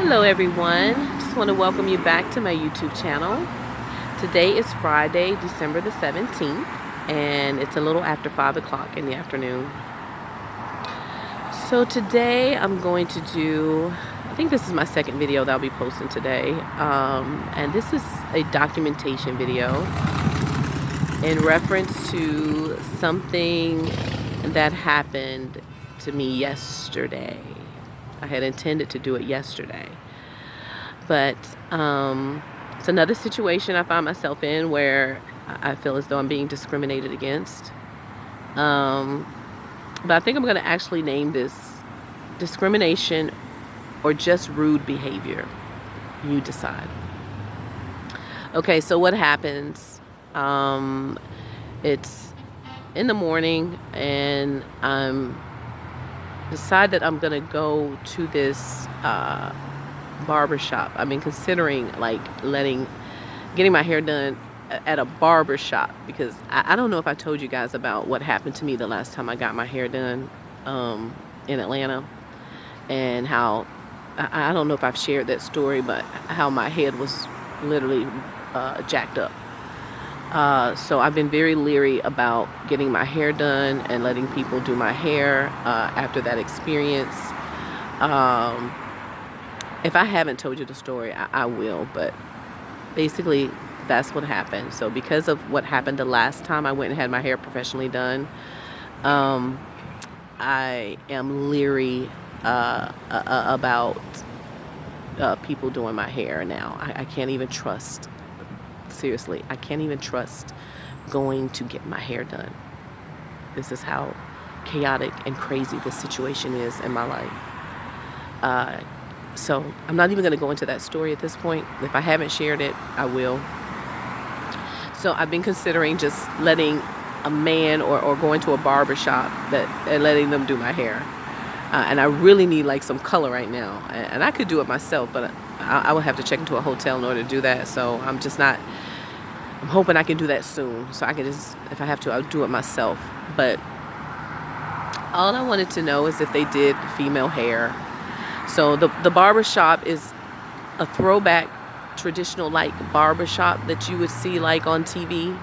Hello everyone, just want to welcome you back to my YouTube channel. Today is Friday, December the 17th, and it's a little after 5 o'clock in the afternoon. So today I'm going to do, I think this is my second video that I'll be posting today, and this is a documentation video in reference to something that happened to me yesterday. I had intended to do it yesterday, but it's another situation I find myself in where I feel as though I'm being discriminated against. But I think I'm going to actually name this discrimination or just rude behavior. You decide. Okay, so what happens? It's in the morning, and decide that I'm gonna go to this barber shop. I've been considering like getting my hair done at a barber shop, because I don't know if I told you guys about what happened to me the last time I got my hair done in Atlanta, and how I don't know if I've shared that story, but how my head was literally jacked up. So I've been very leery about getting my hair done and letting people do my hair after that experience. If I haven't told you the story, I will, but basically that's what happened. So because of what happened the last time I went and had my hair professionally done, I am leery about people doing my hair now. I can't even trust. Seriously, I can't even trust going to get my hair done. This is how chaotic and crazy this situation is in my life. So I'm not even going to go into that story at this point. If I haven't shared it, I will. So I've been considering just letting a man or going to a barber shop and letting them do my hair. And I really need like some color right now. And I could do it myself, but I would have to check into a hotel in order to do that. So I'm hoping I can do that soon. So I can just, if I have to, I'll do it myself. But all I wanted to know is if they did female hair. So the barber shop is a throwback traditional like barber shop that you would see like on TV.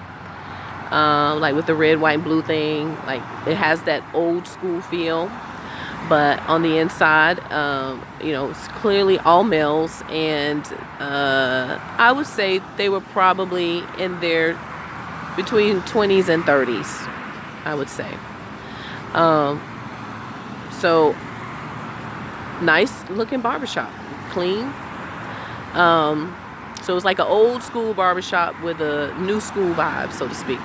Like with the red, white, and blue thing. Like it has that old school feel. But on the inside, it's clearly all males, and I would say they were probably in their between 20s and 30s, I would say. So nice looking barbershop, clean. So it was like an old school barbershop with a new school vibe, so to speak.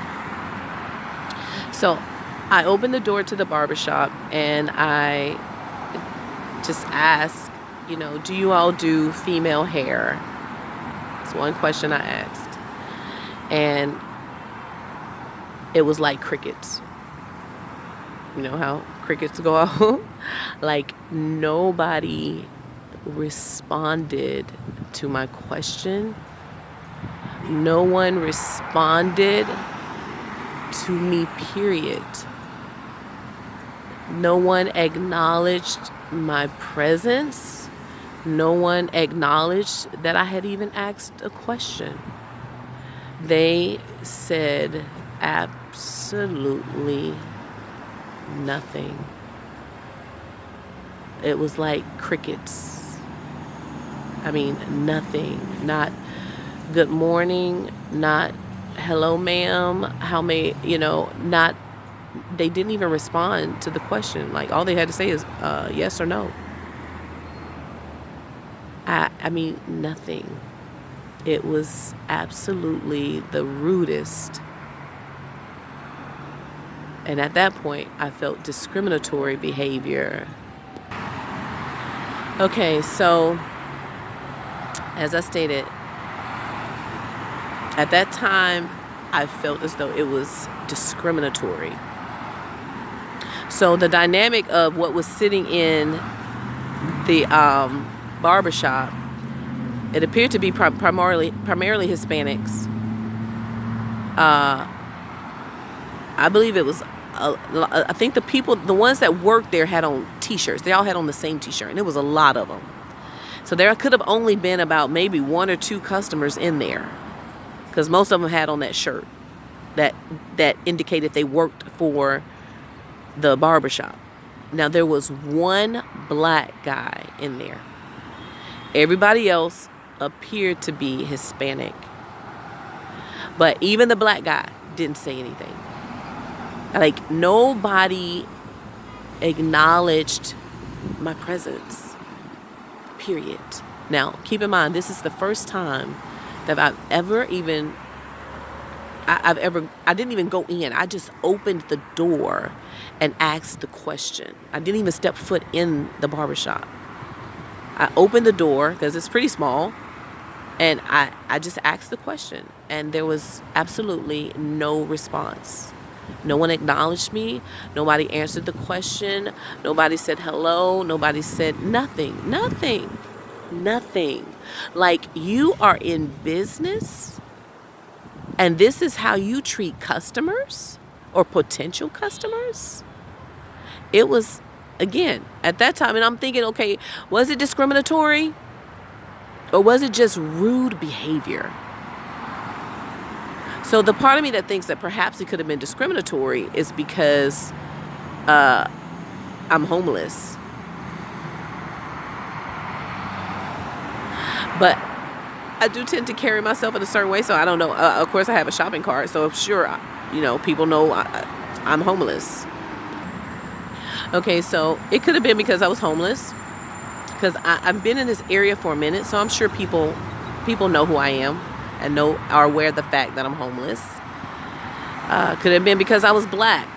So I opened the door to the barbershop and I just asked, do you all do female hair? That's one question I asked. And it was like crickets. You know how crickets go out? Like nobody responded to my question. No one responded to me, period. No one acknowledged my presence. No one acknowledged that I had even asked a question. They said absolutely nothing. It was like crickets. I mean, nothing. Not good morning, not hello ma'am, how may, not. They didn't even respond to the question. Like all they had to say is yes or no. I mean, nothing. It was absolutely the rudest. And at that point, I felt discriminatory behavior. Okay, so as I stated, at that time, I felt as though it was discriminatory. So the dynamic of what was sitting in the barbershop, it appeared to be primarily Hispanics. I believe it was, I think the ones that worked there had on t-shirts. They all had on the same t-shirt, and it was a lot of them. So there could have only been about maybe 1 or 2 customers in there, because most of them had on that shirt that indicated they worked for the barbershop. Now, there was one black guy in there. Everybody else appeared to be Hispanic. But even the black guy didn't say anything. Like, nobody acknowledged my presence, period. Now, keep in mind, this is the first time that I didn't even go in. I just opened the door and asked the question. I didn't even step foot in the barbershop. I opened the door because it's pretty small, and I just asked the question, and there was absolutely no response. No one acknowledged me. Nobody answered the question. Nobody said hello. Nobody said nothing. Like, you are in business, and this is how you treat customers or potential customers? It was, again, at that time, and I'm thinking, okay, was it discriminatory? Or was it just rude behavior? So the part of me that thinks that perhaps it could have been discriminatory is because I'm homeless. But I do tend to carry myself in a certain way, so I don't know. Of course, I have a shopping cart, so sure, people know I'm homeless. Okay, so it could have been because I was homeless, because I've been in this area for a minute, so I'm sure people know who I am and are aware of the fact that I'm homeless. Could have been because I was black.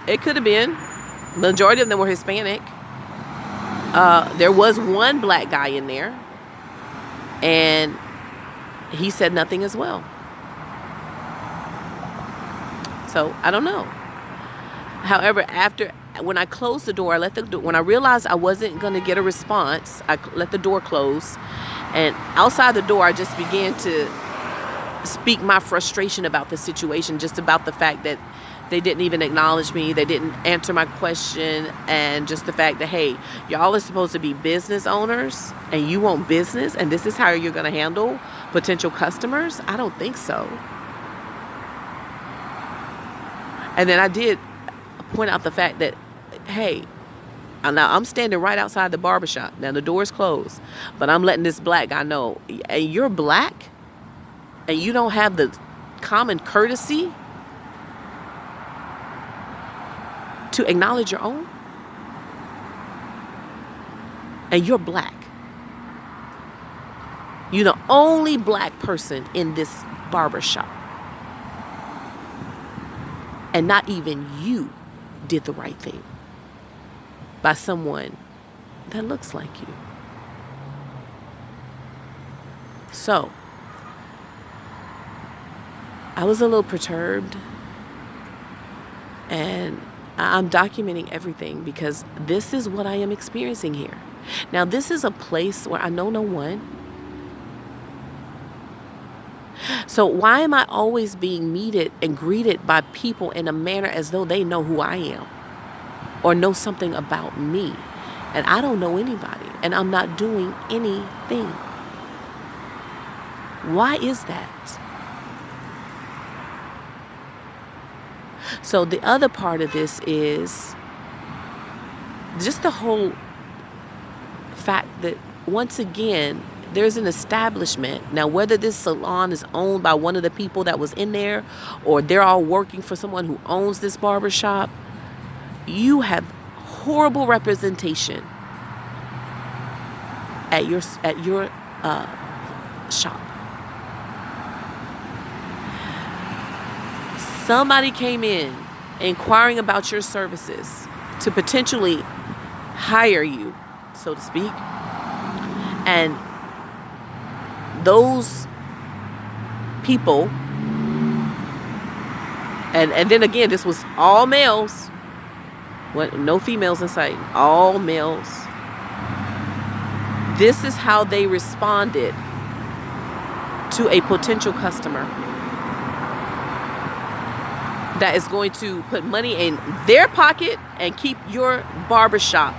It could have been. Majority of them were Hispanic. There was one black guy in there, and he said nothing as well. So I don't know. However, when I closed the door, when I realized I wasn't going to get a response, I let the door close, and outside the door, I just began to speak my frustration about the situation, just about the fact that they didn't even acknowledge me, they didn't answer my question, and just the fact that, hey, y'all are supposed to be business owners, and you want business, and this is how you're going to handle potential customers? I don't think so. And then I did point out the fact that, hey, now I'm standing right outside the barbershop. Now the door's closed, but I'm letting this black guy know, and you're black, and you don't have the common courtesy to acknowledge your own, and you're black. You're the only black person in this barbershop, and not even you did the right thing by someone that looks like you. So I was a little perturbed, and I'm documenting everything because this is what I am experiencing here. Now, this is a place where I know no one. So why am I always being meted and greeted by people in a manner as though they know who I am or know something about me? And I don't know anybody, and I'm not doing anything. Why is that? So the other part of this is just the whole fact that, once again, there's an establishment. Now, whether this salon is owned by one of the people that was in there, or they're all working for someone who owns this barbershop, you have horrible representation at your shop. Somebody came in inquiring about your services to potentially hire you, so to speak, and those people, and then again, this was all males, no females in sight, all males. This is how they responded to a potential customer that is going to put money in their pocket and keep your barbershop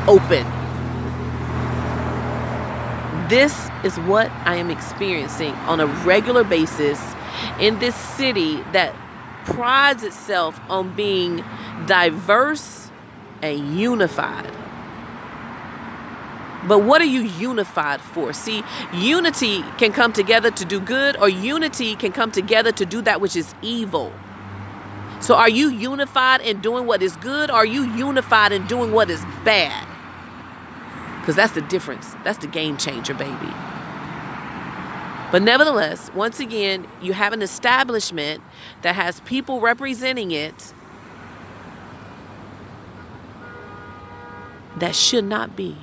open. This is what I am experiencing on a regular basis in this city that prides itself on being diverse and unified. But what are you unified for? See, unity can come together to do good, or unity can come together to do that which is evil. So are you unified in doing what is good, or are you unified in doing what is bad? Because that's the difference. That's the game changer, baby. But nevertheless, once again, you have an establishment that has people representing it that should not be.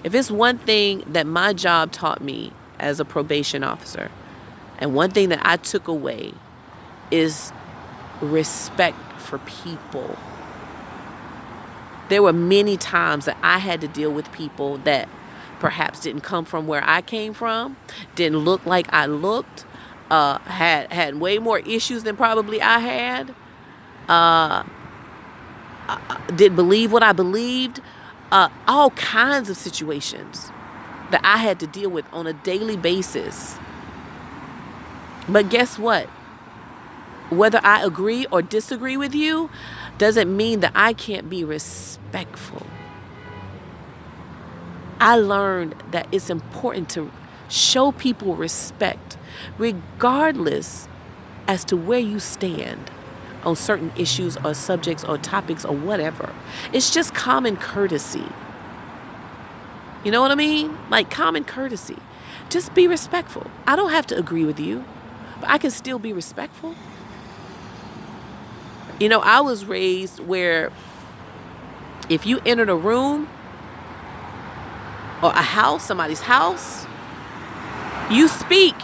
If it's one thing that my job taught me as a probation officer, and one thing that I took away, is respect for people. There were many times that I had to deal with people that perhaps didn't come from where I came from, didn't look like I looked, had way more issues than probably I had, didn't believe what I believed, all kinds of situations that I had to deal with on a daily basis. But guess what? Whether I agree or disagree with you doesn't mean that I can't be respectful. I learned that it's important to show people respect, regardless as to where you stand on certain issues or subjects or topics or whatever. It's just common courtesy. You know what I mean? Like common courtesy. Just be respectful. I don't have to agree with you, but I can still be respectful. You know, I was raised where if you entered a room or a house, somebody's house, you speak.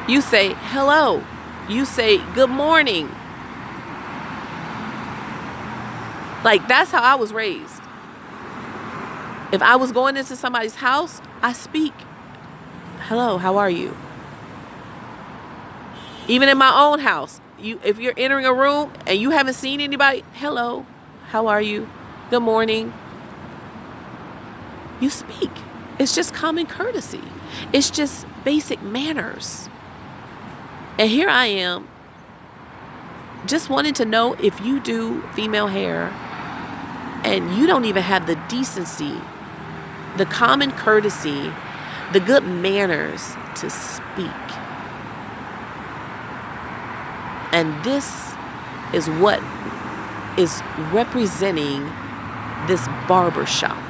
You say hello. You say good morning. Like, that's how I was raised. If I was going into somebody's house, I speak. Hello, how are you? Even in my own house, if you're entering a room and you haven't seen anybody, hello, how are you? Good morning. You speak. It's just common courtesy. It's just basic manners. And here I am, just wanting to know if you do female hair and you don't even have the decency, the common courtesy, the good manners to speak. And this is what is representing this barber shop.